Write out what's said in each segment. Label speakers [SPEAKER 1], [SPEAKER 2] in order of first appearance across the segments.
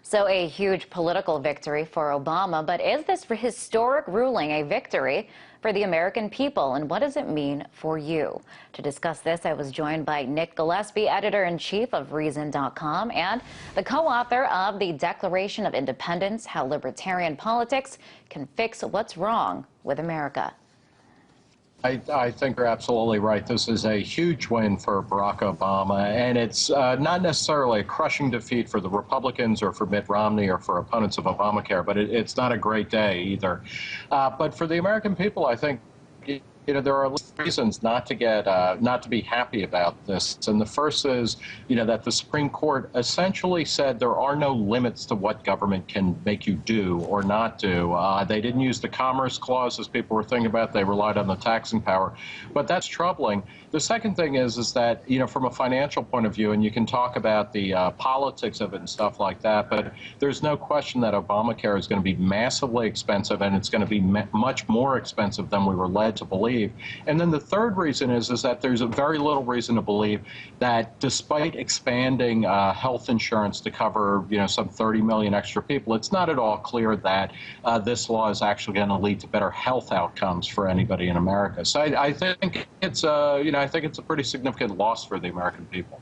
[SPEAKER 1] So a huge political victory for Obama, but is this historic ruling a victory for the American people, and what does it mean for you? To discuss this, I was joined by Nick Gillespie, editor-in-chief of Reason.com and the co-author of the Declaration of Independence, How Libertarian Politics Can Fix What's Wrong with America.
[SPEAKER 2] I think you're absolutely right. This is a huge win for Barack Obama, and it's not necessarily a crushing defeat for the Republicans or for Mitt Romney or for opponents of Obamacare, but it's not a great day either. But for the American people, I think there are reasons not to be happy about this. And the first is, that the Supreme Court essentially said there are no limits to what government can make you do or not do. They didn't use the Commerce Clause as people were thinking about. They relied on the taxing power. But that's troubling. The second thing is that, from a financial point of view, and you can talk about the politics of it and stuff like that, but there's no question that Obamacare is going to be massively expensive, and it's going to be much more expensive than we were led to believe. And then the third reason is that there's a very little reason to believe that despite expanding health insurance to cover, some 30 million extra people, it's not at all clear that this law is actually going to lead to better health outcomes for anybody in America. So I think it's a pretty significant loss for the American people.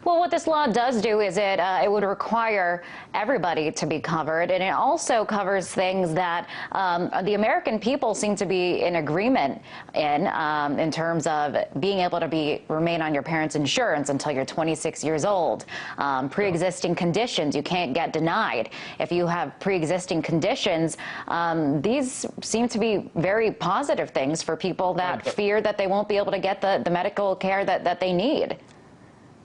[SPEAKER 1] Well, what this law does do is it would require everybody to be covered, and it also covers things that the American people seem to be in agreement in terms of being able to remain on your parents' insurance until you're 26 years old. Pre-existing conditions, you can't get denied. If you have pre-existing conditions, these seem to be very positive things for people that fear that they won't be able to get the medical care that they need.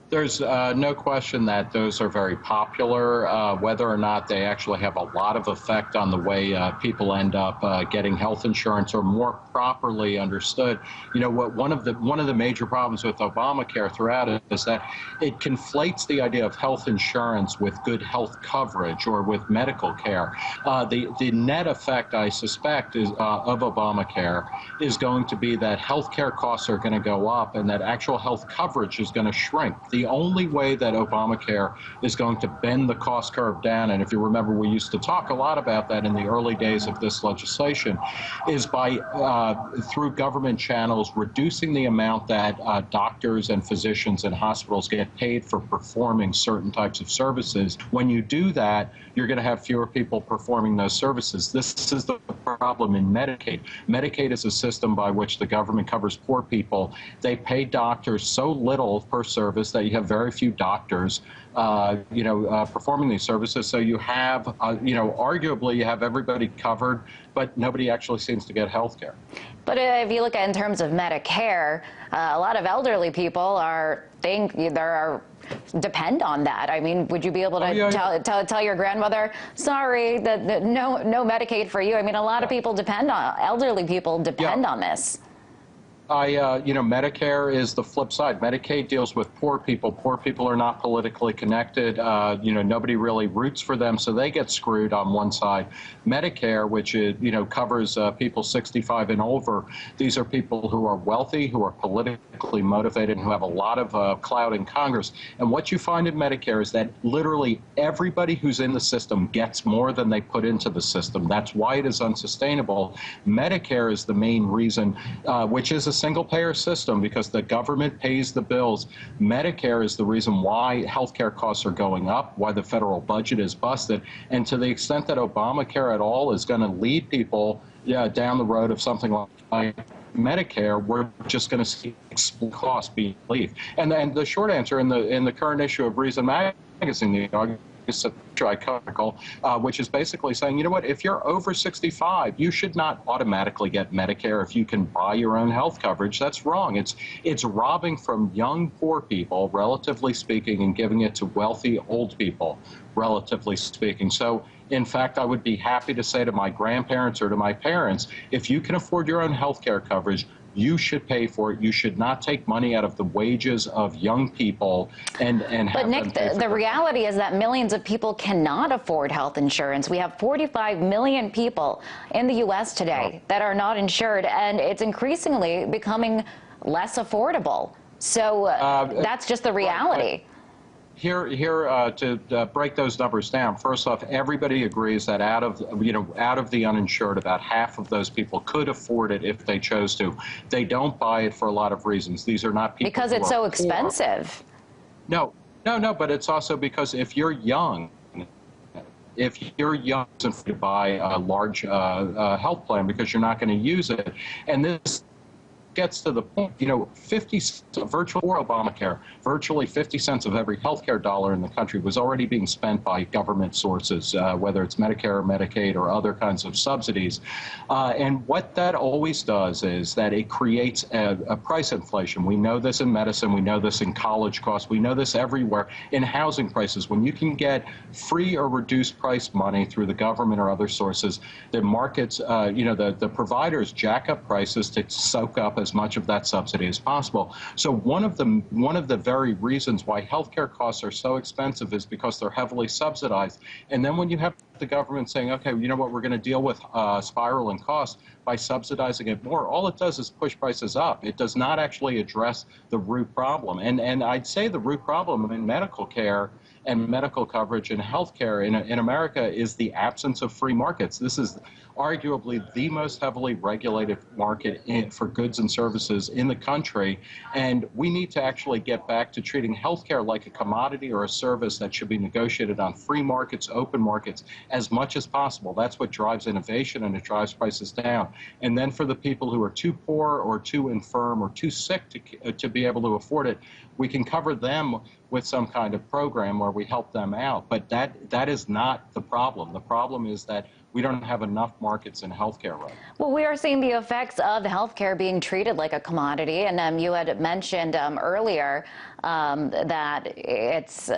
[SPEAKER 2] There's no question that those are very popular. Whether or not they actually have a lot of effect on the way people end up getting health insurance or more properly understood, one of the major problems with Obamacare throughout it is that it conflates the idea of health insurance with good health coverage or with medical care. The net effect, I suspect, of Obamacare is going to be that health care costs are going to go up and that actual health coverage is going to shrink. The only way that Obamacare is going to bend the cost curve down, and if you remember, we used to talk a lot about that in the early days of this legislation, is by, through government channels, reducing the amount that doctors and physicians and hospitals get paid for performing certain types of services. When you do that, you're going to have fewer people performing those services. This is the problem in Medicaid. Medicaid is a system by which the government covers poor people. They pay doctors so little per service that you have very few doctors, performing these services. So you have, arguably you have everybody covered, but nobody actually seems to get health care.
[SPEAKER 1] But if you look at in terms of Medicare, a lot of elderly people depend on that. I mean, would you be able to tell your grandmother, sorry, that no Medicaid for you? I mean, a lot of people elderly people depend on this. Medicare
[SPEAKER 2] is the flip side. Medicaid deals with poor people. Poor people are not politically connected. Nobody really roots for them, so they get screwed on one side. Medicare, which is, covers people 65 and over, these are people who are wealthy, who are politically motivated, and who have a lot of clout in Congress. And what you find in Medicare is that literally everybody who's in the system gets more than they put into the system. That's why it is unsustainable. Medicare is the main reason, which is a single-payer system because the government pays the bills. Medicare is the reason why healthcare costs are going up, why the federal budget is busted, and to the extent that Obamacare at all is going to lead people down the road of something like Medicare, we're just going to see costs be relief. And the short answer in the current issue of Reason magazine, the article, which is basically saying, if you're over 65, you should not automatically get Medicare if you can buy your own health coverage. That's wrong. It's robbing from young, poor people, relatively speaking, and giving it to wealthy, old people, relatively speaking. So, in fact, I would be happy to say to my grandparents or to my parents, if you can afford your own health care coverage, you should pay for it. You should not take money out of the wages of young people and have
[SPEAKER 1] But Nick, the reality is that millions of people cannot afford health insurance. We have 45 million people in the U.S. today that are not insured, and it's increasingly becoming less affordable. So that's just the reality.
[SPEAKER 2] To break those numbers down, first off, everybody agrees that out of the uninsured, about half of those people could afford it if they chose to. They don't buy it for a lot of reasons. These are not people
[SPEAKER 1] because
[SPEAKER 2] who
[SPEAKER 1] it's
[SPEAKER 2] are
[SPEAKER 1] so
[SPEAKER 2] poor.
[SPEAKER 1] expensive.
[SPEAKER 2] No, but it's also because if you're young, to buy a large health plan because you're not going to use it, and this gets to the point, 50 cents, virtually for Obamacare, virtually 50 cents of every healthcare dollar in the country was already being spent by government sources, whether it's Medicare or Medicaid or other kinds of subsidies. And what that always does is that it creates a price inflation. We know this in medicine. We know this in college costs. We know this everywhere in housing prices. When you can get free or reduced price money through the government or other sources, the markets, the providers jack up prices to soak up as much of that subsidy as possible. So one of the very reasons why healthcare costs are so expensive is because they're heavily subsidized. And then when you have the government saying, okay, you know what, we're going to deal with spiraling costs by subsidizing it more, all it does is push prices up. It does not actually address the root problem. And I'd say the root problem in medical care and medical coverage and healthcare in America is the absence of free markets. This is arguably the most heavily regulated market for goods and services in the country. And we need to actually get back to treating healthcare like a commodity or a service that should be negotiated on free markets, open markets, as much as possible. That's what drives innovation, and it drives prices down. And then for the people who are too poor or too infirm or too sick to be able to afford it, we can cover them with some kind of program where we help them out. But that is not the problem. The problem is that we don't have enough markets in healthcare right now.
[SPEAKER 1] Well, we are seeing the effects of healthcare being treated like a commodity. And you had mentioned earlier that it's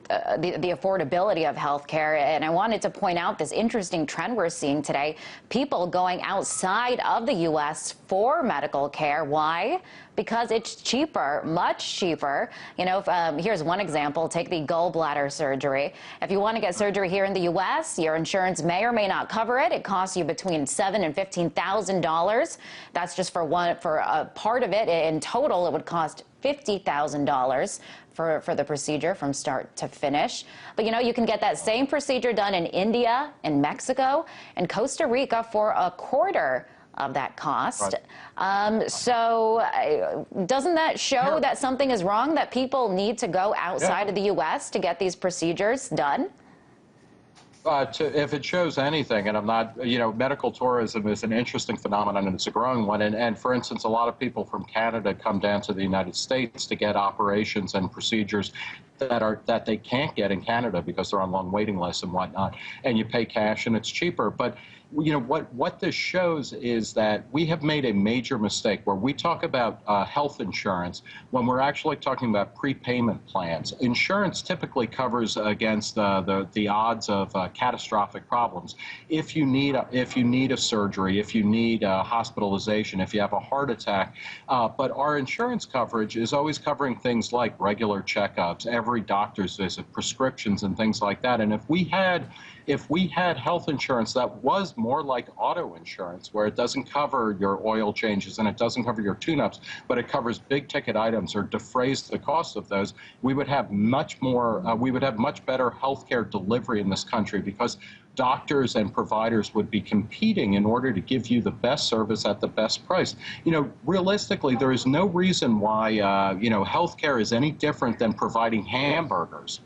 [SPEAKER 1] the affordability of healthcare. And I wanted to point out this interesting trend we're seeing today. People going outside of the U.S. for medical care. Why? Because it's cheaper, much cheaper. Here's one example. Take the gallbladder surgery. If you want to get surgery here in the U.S., your insurance may or may not cover it. It costs you between $7,000 and $15,000. That's just for a part of it. In total, it would cost $50,000 for the procedure from start to finish. But you can get that same procedure done in India, in Mexico, and Costa Rica for a quarter of that cost. Right. So doesn't that show that something is wrong, that people need to go outside of the U.S. to get these procedures done?
[SPEAKER 2] If it shows anything, and I'm not, medical tourism is an interesting phenomenon, and it's a growing one. And for instance, a lot of people from Canada come down to the United States to get operations and procedures that they can't get in Canada because they're on long waiting lists and whatnot. And you pay cash, and it's cheaper. But what this shows is that we have made a major mistake where we talk about health insurance when we're actually talking about prepayment plans. Insurance typically covers against the odds of catastrophic problems. If you need a surgery, if you need hospitalization, if you have a heart attack, but our insurance coverage is always covering things like regular checkups, every doctor's visit, prescriptions, and things like that. And if we had health insurance that was more like auto insurance, where it doesn't cover your oil changes and it doesn't cover your tune-ups, but it covers big ticket items or defrays the cost of those, we would have much better healthcare delivery in this country, because doctors and providers would be competing in order to give you the best service at the best price. Realistically, there is no reason why, healthcare is any different than providing hamburgers.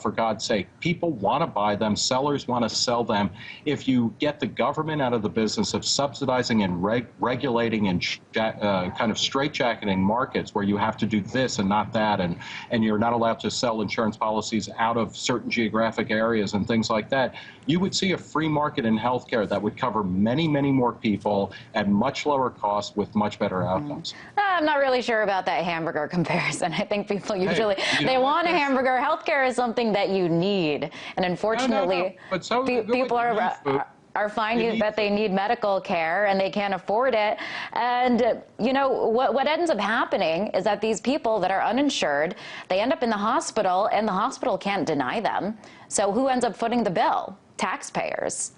[SPEAKER 2] For God's sake, people want to buy them. Sellers want to sell them. If you get the government out of the business of subsidizing and regulating and kind of straitjacketing markets where you have to do this and not that, and you're not allowed to sell insurance policies out of certain geographic areas and things like that, you would see a free market in healthcare that would cover many, many more people at much lower cost with much better outcomes.
[SPEAKER 1] I'm not really sure about that hamburger comparison. I think people usually, they want a hamburger. Healthcare is something that you need. And unfortunately,
[SPEAKER 2] But so
[SPEAKER 1] people are finding that they need medical care and they can't afford it. And, what ends up happening is that these people that are uninsured, they end up in the hospital, and the hospital can't deny them. So who ends up footing the bill? Taxpayers.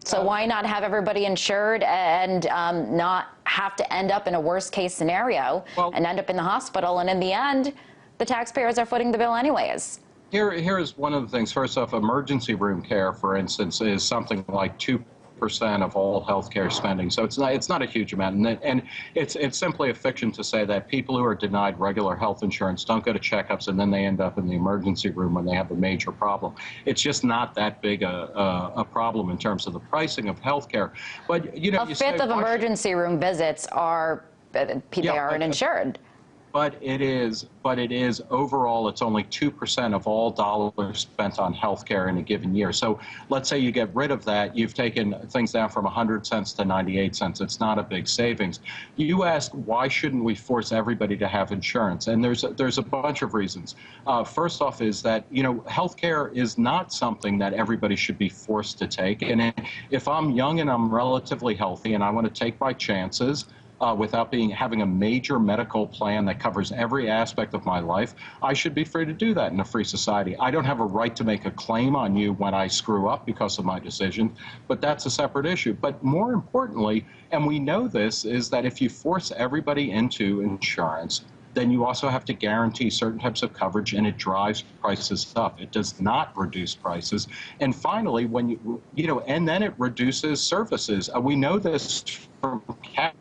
[SPEAKER 1] So why not have everybody insured and not have to end up in a worst case scenario and end up in the hospital? And in the end, the taxpayers are footing the bill anyways.
[SPEAKER 2] Here is one of the things. First off, emergency room care, for instance, is something like 2% of all healthcare spending. So it's not a huge amount, and it's simply a fiction to say that people who are denied regular health insurance don't go to checkups and then they end up in the emergency room when they have a major problem. It's just not that big a problem in terms of the pricing of healthcare. But you know,
[SPEAKER 1] a fifth of emergency room visits are they are uninsured.
[SPEAKER 2] But it is overall, it's only 2% of all dollars spent on healthcare in a given year. So let's say you get rid of that, you've taken things down from 100 cents to 98 cents. It's not a big savings. You ask, why shouldn't we force everybody to have insurance? And there's a bunch of reasons. First off is that, you know, healthcare is not something that everybody should be forced to take. And if I'm young and I'm relatively healthy and I want to take my chances, without having a major medical plan that covers every aspect of my life, I should be free to do that in a free society. I don't have a right to make a claim on you when I screw up because of my decision, but that's a separate issue. But more importantly, and we know this, is that if you force everybody into insurance, then you also have to guarantee certain types of coverage, and it drives prices up. It does not reduce prices. And finally, when you know, and then it reduces services. We know this from Canada.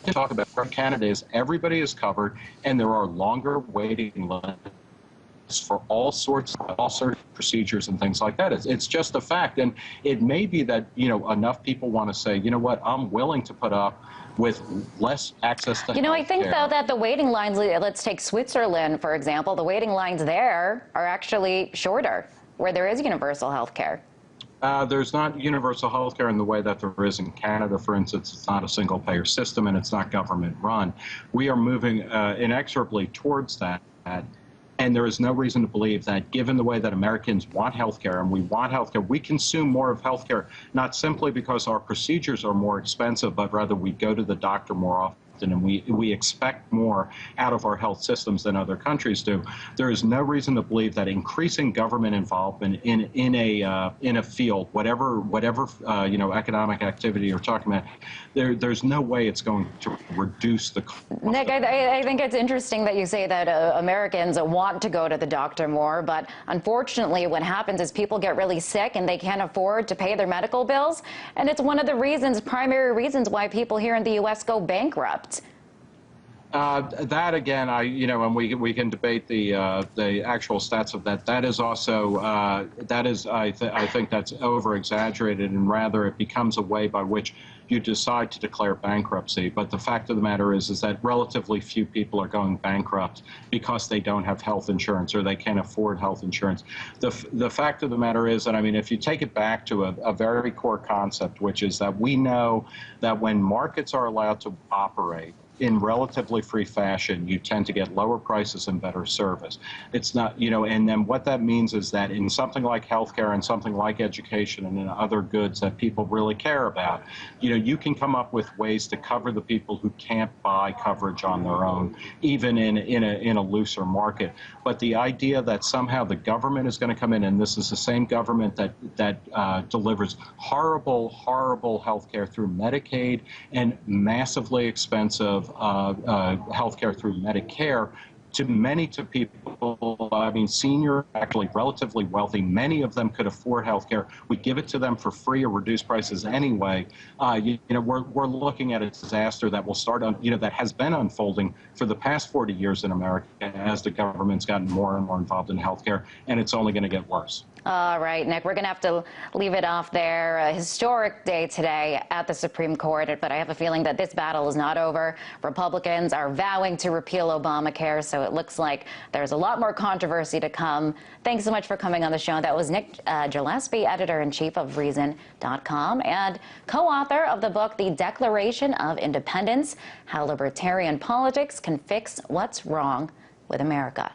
[SPEAKER 2] Talk about where Canada is, everybody is covered, and there are longer waiting lists for all sorts of procedures and things like that. It's just a fact, and it may be that, you know, enough people want to say, you know what, I'm willing to put up with less access to
[SPEAKER 1] I think, though, that the waiting lines, let's take Switzerland, for example, the waiting lines there are actually shorter, where there is universal health care.
[SPEAKER 2] There's not universal health care in the way that there is in Canada, for instance. It's not a single-payer system, and it's not government-run. We are moving inexorably towards that, and there is no reason to believe that, given the way that Americans want health care, and we want health care, we consume more of health care, not simply because our procedures are more expensive, but rather we go to the doctor more often, and we expect more out of our health systems than other countries do. There is no reason to believe that increasing government involvement in a field, whatever you know, economic activity you're talking about, there's no way it's going to reduce the cost.
[SPEAKER 1] Nick, I think it's interesting that you say that Americans want to go to the doctor more, but unfortunately what happens is people get really sick and they can't afford to pay their medical bills, and it's one of the primary reasons why people here in the U.S. go bankrupt.
[SPEAKER 2] That again, and we can debate the actual stats of that. That is also I think that's over exaggerated, and rather it becomes a way by which you decide to declare bankruptcy. But the fact of the matter is that relatively few people are going bankrupt because they don't have health insurance or they can't afford health insurance. The fact of the matter is that, I mean, if you take it back to a very core concept, which is that we know that when markets are allowed to operate in relatively free fashion, you tend to get lower prices and better service. It's not, you know, and then what that means is that in something like healthcare and something like education and in other goods that people really care about, you know, you can come up with ways to cover the people who can't buy coverage on their own, even in a looser market. But the idea that somehow the government is going to come in, and this is the same government that delivers horrible healthcare through Medicaid and massively expensive healthcare through Medicare, to people, I mean, senior, actually relatively wealthy, many of them could afford health care. We give it to them for free or reduced prices anyway. We're looking at a disaster that will start on, that has been unfolding for the past 40 years in America as the government's gotten more and more involved in health care, and it's only going to get worse.
[SPEAKER 1] All right, Nick, we're going to have to leave it off there. A historic day today at the Supreme Court, but I have a feeling that this battle is not over. Republicans are vowing to repeal Obamacare, so it looks like there's a lot more controversy to come. Thanks so much for coming on the show. That was Nick Gillespie, editor-in-chief of Reason.com and co-author of the book, The Declaration of Independence: How Libertarian Politics Can Fix What's Wrong with America.